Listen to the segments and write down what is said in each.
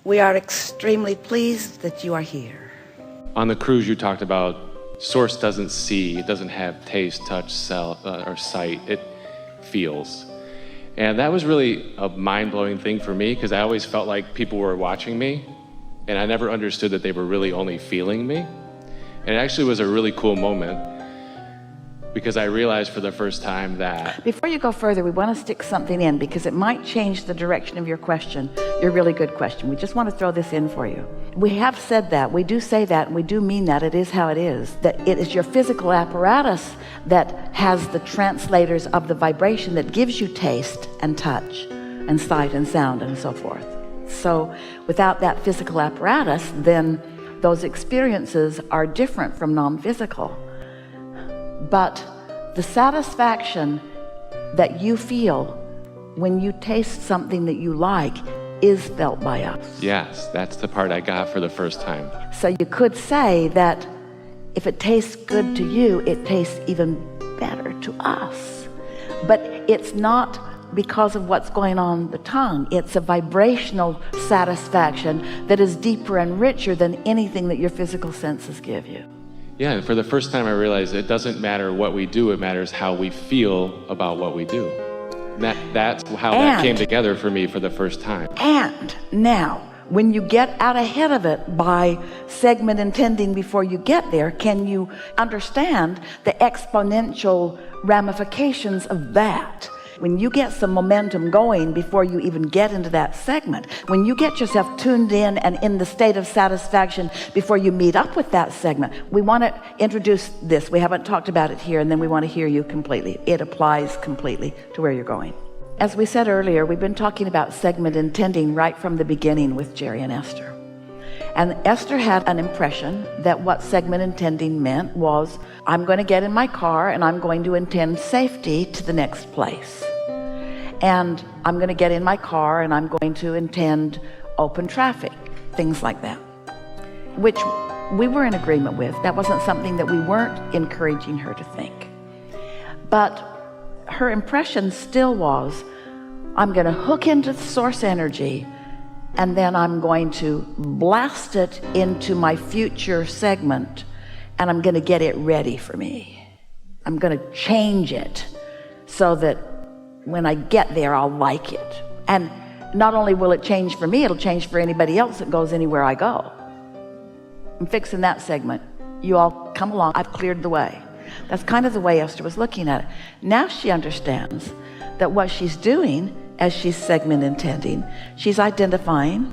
We are extremely pleased that you are here. On the cruise, you talked about Source doesn't see, it doesn't have taste, touch, or sight, it feels. And that was really a mind-blowing thing for me, because I always felt like people were watching me, and I never understood that they were really only feeling me. And it actually was a really cool moment, because I realized for the first time that... Before you go further, we want to stick something in, because it might change the direction of your question, your really good question. We just want to throw this in for you. We have said that, we do say that, and we do mean that. It is how it is, that it is your physical apparatus that has the translators of the vibration that gives you taste and touch and sight and sound and so forth. So without that physical apparatus, then those experiences are different from non-physical. But the satisfaction that you feel when you taste something that you like is felt by us. Yes, that's the part I got for the first time. So you could say that if it tastes good to you, it tastes even better to us. But it's not because of what's going on the tongue. It's a vibrational satisfaction that is deeper and richer than anything that your physical senses give you. Yeah, and for the first time I realized it doesn't matter what we do, it matters how we feel about what we do. That's how that came together for me for the first time. And now, when you get out ahead of it by segment intending before you get there, can you understand the exponential ramifications of that? When you get some momentum going before you even get into that segment, when you get yourself tuned in and in the state of satisfaction before you meet up with that segment, we want to introduce this. We haven't talked about it here, and then we want to hear you completely. It applies completely to where you're going. As we said earlier, we've been talking about segment intending right from the beginning with Jerry and Esther. And Esther had an impression that what segment intending meant was, I'm going to get in my car and I'm going to intend safety to the next place. And I'm going to get in my car and I'm going to intend open traffic, things like that, which we were in agreement with. That wasn't something that we weren't encouraging her to think. But her impression still was, I'm going to hook into the source energy and then I'm going to blast it into my future segment and I'm going to get it ready for me. I'm going to change it so that when I get there, I'll like it. And not only will it change for me, it'll change for anybody else that goes anywhere I go. I'm fixing that segment. You all come along. I've cleared the way. That's kind of the way Esther was looking at it. Now she understands that what she's doing as she's segment intending, she's identifying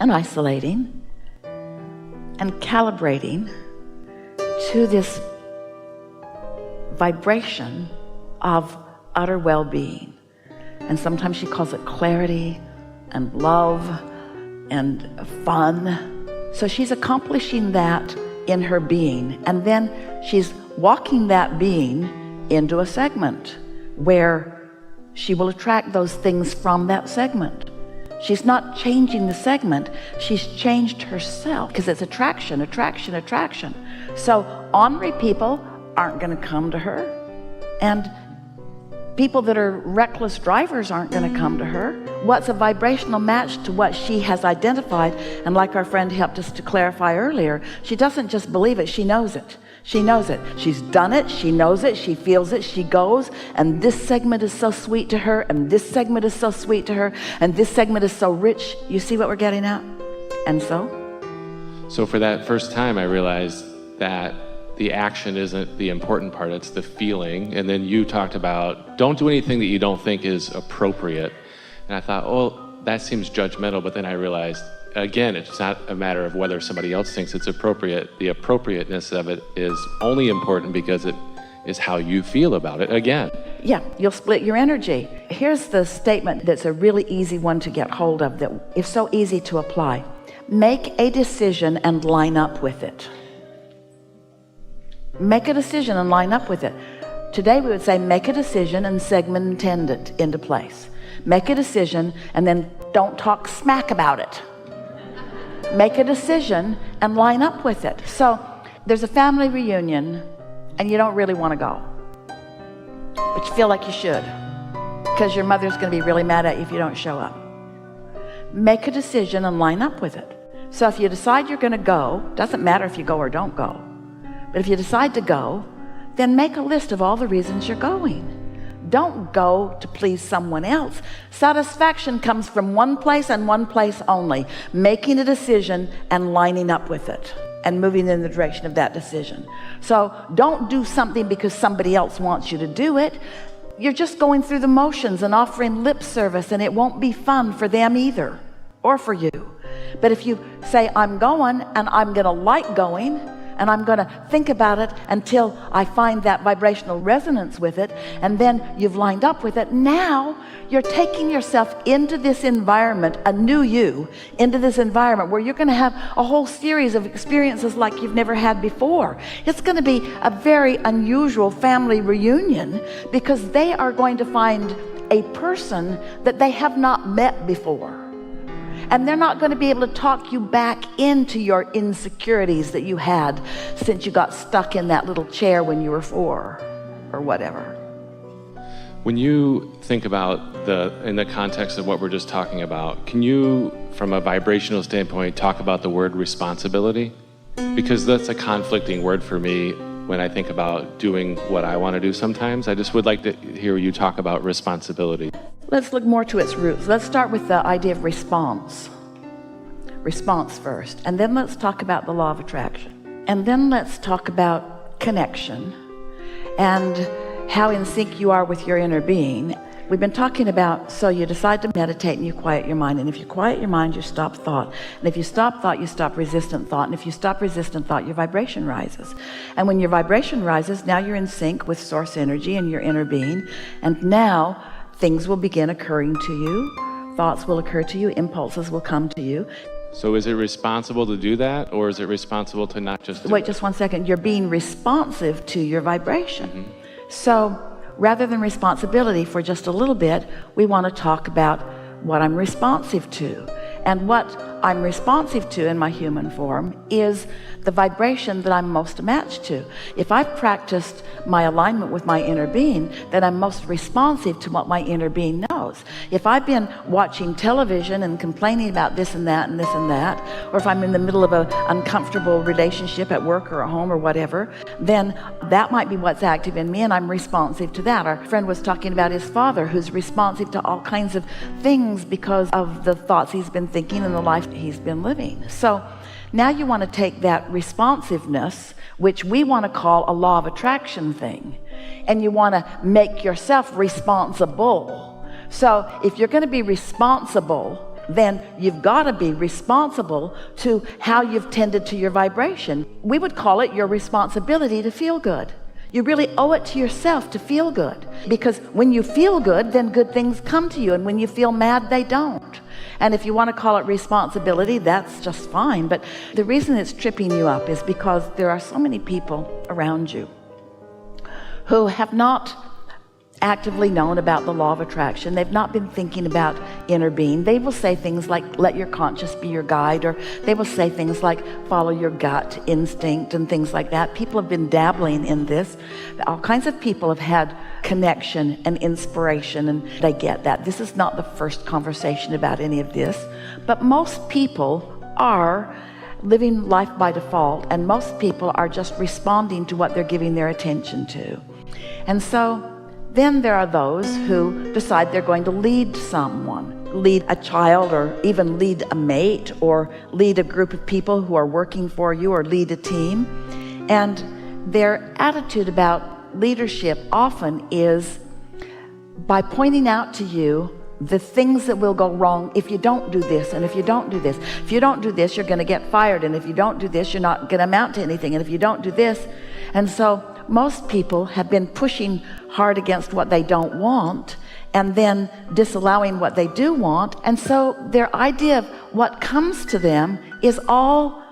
and isolating and calibrating to this vibration of utter well-being. And sometimes she calls it clarity and love and fun. So she's accomplishing that in her being, and then she's walking that being into a segment where she will attract those things from that segment. She's not changing the segment, she's changed herself, because it's attraction, attraction, attraction. So ornery people aren't going to come to her, and people that are reckless drivers aren't going to come to her. What's a vibrational match to what she has identified? And like our friend helped us to clarify earlier, she doesn't just believe it, she knows it. She knows it. She's done it. She knows it. She feels it. She goes. And this segment is so sweet to her. And this segment is so sweet to her. And this segment is so rich. You see what we're getting at? And so for that first time, I realized that the action isn't the important part. It's the feeling. And then you talked about, don't do anything that you don't think is appropriate. And I thought, oh, that seems judgmental. But then I realized, again, it's not a matter of whether somebody else thinks it's appropriate. The appropriateness of it is only important because it is how you feel about it. Again. Yeah, you'll split your energy. Here's the statement that's a really easy one to get hold of, that is so easy to apply. Make a decision and line up with it. Make a decision and line up with it. Today we would say make a decision and segment intend it into place. Make a decision and then don't talk smack about it. Make a decision and line up with it. So there's a family reunion and you don't really want to go, but you feel like you should, because your mother's going to be really mad at you if you don't show up. make a decision and line up with it. So if you decide you're going to go, doesn't matter if you go or don't go, but if you decide to go, then make a list of all the reasons you're going. Don't go to please someone else. Satisfaction comes from one place and one place only: making a decision and lining up with it and moving in the direction of that decision. So don't do something because somebody else wants you to do it. You're just going through the motions and offering lip service, and it won't be fun for them either, or for you. But if you say, I'm going, and I'm going to like going, and I'm going to think about it until I find that vibrational resonance with it, and then you've lined up with it, now you're taking yourself into this environment, a new you, into this environment where you're going to have a whole series of experiences like you've never had before. It's going to be a very unusual family reunion, because they are going to find a person that they have not met before. And they're not going to be able to talk you back into your insecurities that you had since you got stuck in that little chair when you were 4 or whatever. When you think about in the context of what we're just talking about, can you, from a vibrational standpoint, talk about the word responsibility? Because that's a conflicting word for me when I think about doing what I want to do sometimes. I just would like to hear you talk about responsibility. Let's look more to its roots. Let's start with the idea of response. Response first. And then let's talk about the law of attraction. And then let's talk about connection and how in sync you are with your inner being. We've been talking about, so you decide to meditate and you quiet your mind. And if you quiet your mind, you stop thought. And if you stop thought, you stop resistant thought. And if you stop resistant thought, your vibration rises. And when your vibration rises, now you're in sync with source energy and your inner being. And now things will begin occurring to you. Thoughts will occur to you. Impulses will come to you. So is it responsible to do that, or is it responsible to not just do Wait it? just one second. You're being responsive to your vibration. Mm-hmm. So rather than responsibility, for just a little bit, we want to talk about what I'm responsive to. And what I'm responsive to in my human form is the vibration that I'm most matched to. If I've practiced my alignment with my inner being, then I'm most responsive to what my inner being knows. If I've been watching television and complaining about this and that and this and that, or if I'm in the middle of an uncomfortable relationship at work or at home or whatever, then that might be what's active in me, and I'm responsive to that. Our friend was talking about his father, who's responsive to all kinds of things because of the thoughts he's been thinking and the life he's been living. So now you want to take that responsiveness, which we want to call a law of attraction thing, and you want to make yourself responsible. So if you're going to be responsible, then you've got to be responsible to how you've tended to your vibration. We would call it your responsibility to feel good. You really owe it to yourself to feel good, because when you feel good, then good things come to you, and when you feel mad, they don't. And if you want to call it responsibility, that's just fine. But the reason it's tripping you up is because there are so many people around you who have not actively known about the law of attraction. They've not been thinking about inner being. They will say things like, let your conscience be your guide, or they will say things like, follow your gut instinct and things like that. People have been dabbling in this. All kinds of people have had connection and inspiration, and they get that. This is not the first conversation about any of this, but most people are living life by default, and most people are just responding to what they're giving their attention to. And so then there are those who decide they're going to lead someone, lead a child, or even lead a mate, or lead a group of people who are working for you, or lead a team. And their attitude about leadership often is by pointing out to you the things that will go wrong if you don't do this, and if you don't do this. If you don't do this, you're going to get fired, and if you don't do this, you're not going to amount to anything, and if you don't do this. And so most people have been pushing hard against what they don't want, and then disallowing what they do want. And so their idea of what comes to them is all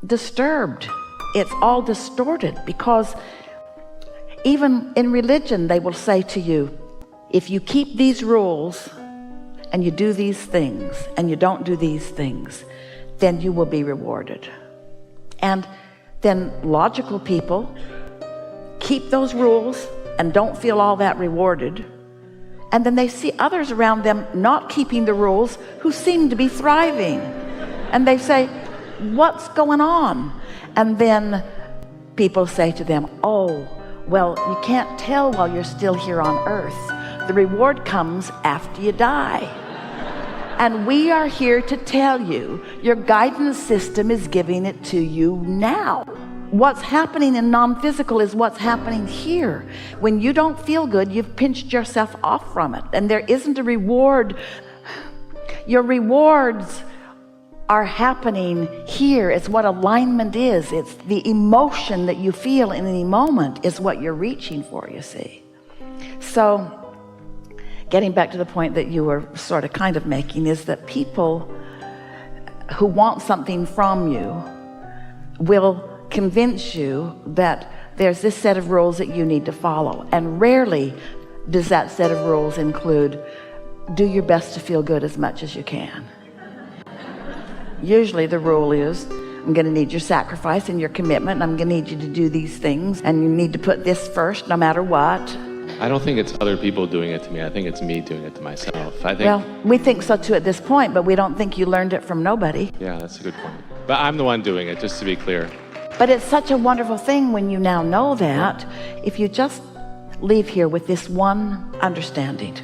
disturbed. It's all distorted, because even in religion, they will say to you, if you keep these rules and you do these things and you don't do these things, then you will be rewarded. And then logical people keep those rules and don't feel all that rewarded, And then they see others around them not keeping the rules who seem to be thriving. And they say, what's going on? And then people say to them, oh, well, you can't tell while you're still here on earth. The reward comes after you die. And we are here to tell you, your guidance system is giving it to you now. What's happening in non-physical is what's happening here. When you don't feel good, you've pinched yourself off from it. And there isn't a reward. Your rewards are happening here. It's what alignment is. It's the emotion that you feel in any moment is what you're reaching for, you see. So getting back to the point that you were sort of kind of making is that people who want something from you will convince you that there's this set of rules that you need to follow. And rarely does that set of rules include do your best to feel good as much as you can. Usually the rule is, I'm going to need your sacrifice and your commitment, and I'm going to need you to do these things, and you need to put this first no matter what. I don't think it's other people doing it to me. I think it's me doing it to myself. Well, we think so too at this point, but we don't think you learned it from nobody. Yeah, that's a good point. But I'm the one doing it, just to be clear. But it's such a wonderful thing when you now know that. If you just leave here with this one understanding.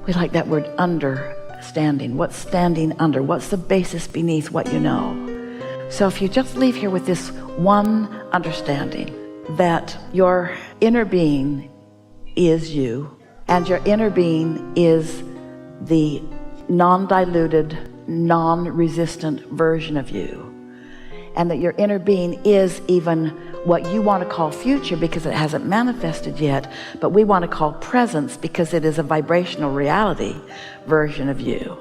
We like that word, understanding. What's standing under? What's the basis beneath what you know? So if you just leave here with this one understanding, that your inner being is you, and your inner being is the non-diluted, non-resistant version of you, and that your inner being is even what you want to call future because it hasn't manifested yet, but we want to call presence because it is a vibrational reality version of you,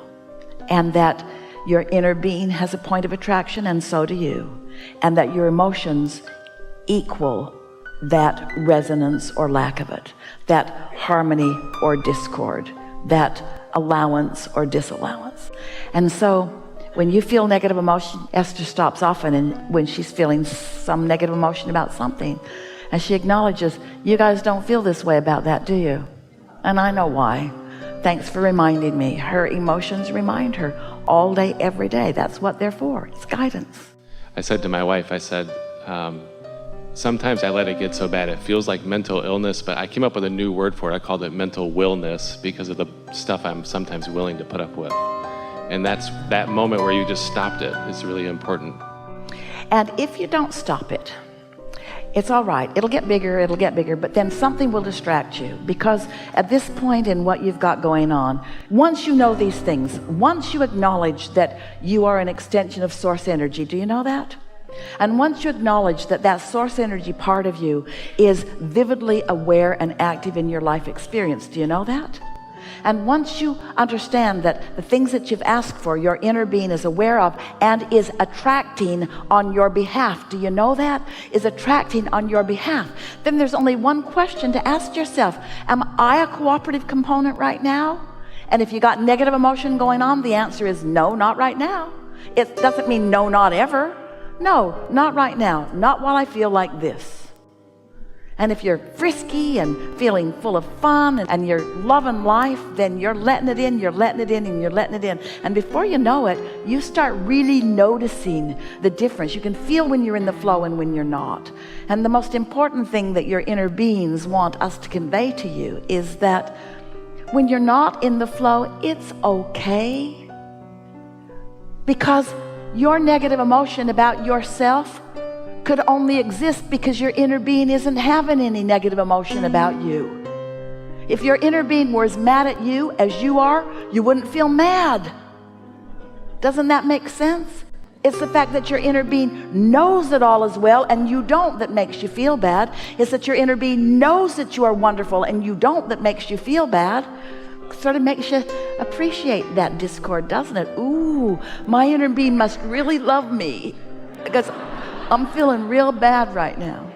and that your inner being has a point of attraction, and so do you, and that your emotions equal that resonance or lack of it, that harmony or discord, that allowance or disallowance. And so when you feel negative emotion, Esther stops often, and when she's feeling some negative emotion about something, and she acknowledges, you guys don't feel this way about that, do you? And I know why. Thanks for reminding me. Her emotions remind her all day, every day. That's what they're for. It's guidance. I said to my wife, I said, sometimes I let it get so bad it feels like mental illness, but I came up with a new word for it. I called it mental willness because of the stuff I'm sometimes willing to put up with. And that's that moment where you just stopped it is really important. And if you don't stop it, it's all right. It'll get bigger, but then something will distract you, because at this point in what you've got going on, once you know these things, once you acknowledge that you are an extension of source energy, do you know that? And once you acknowledge that that source energy part of you is vividly aware and active in your life experience, do you know that? And once you understand that the things that you've asked for, your inner being is aware of and is attracting on your behalf, do you know that? Is attracting on your behalf. Then there's only one question to ask yourself. Am I a cooperative component right now? And if you got negative emotion going on, the answer is no, not right now. It doesn't mean no, not ever. No, not right now. Not while I feel like this. And if you're frisky and feeling full of fun and you're loving life, then you're letting it in, you're letting it in, and you're letting it in. And before you know it, you start really noticing the difference. You can feel when you're in the flow and when you're not. And the most important thing that your inner beings want us to convey to you is that when you're not in the flow, it's okay. Because your negative emotion about yourself could only exist because your inner being isn't having any negative emotion about you. If your inner being were as mad at you as you are, you wouldn't feel mad. Doesn't that make sense? It's the fact that your inner being knows that all is well and you don't that makes you feel bad. It's that your inner being knows that you are wonderful and you don't that makes you feel bad. Sort of makes you appreciate that discord, doesn't it? Ooh, my inner being must really love me because I'm feeling real bad right now.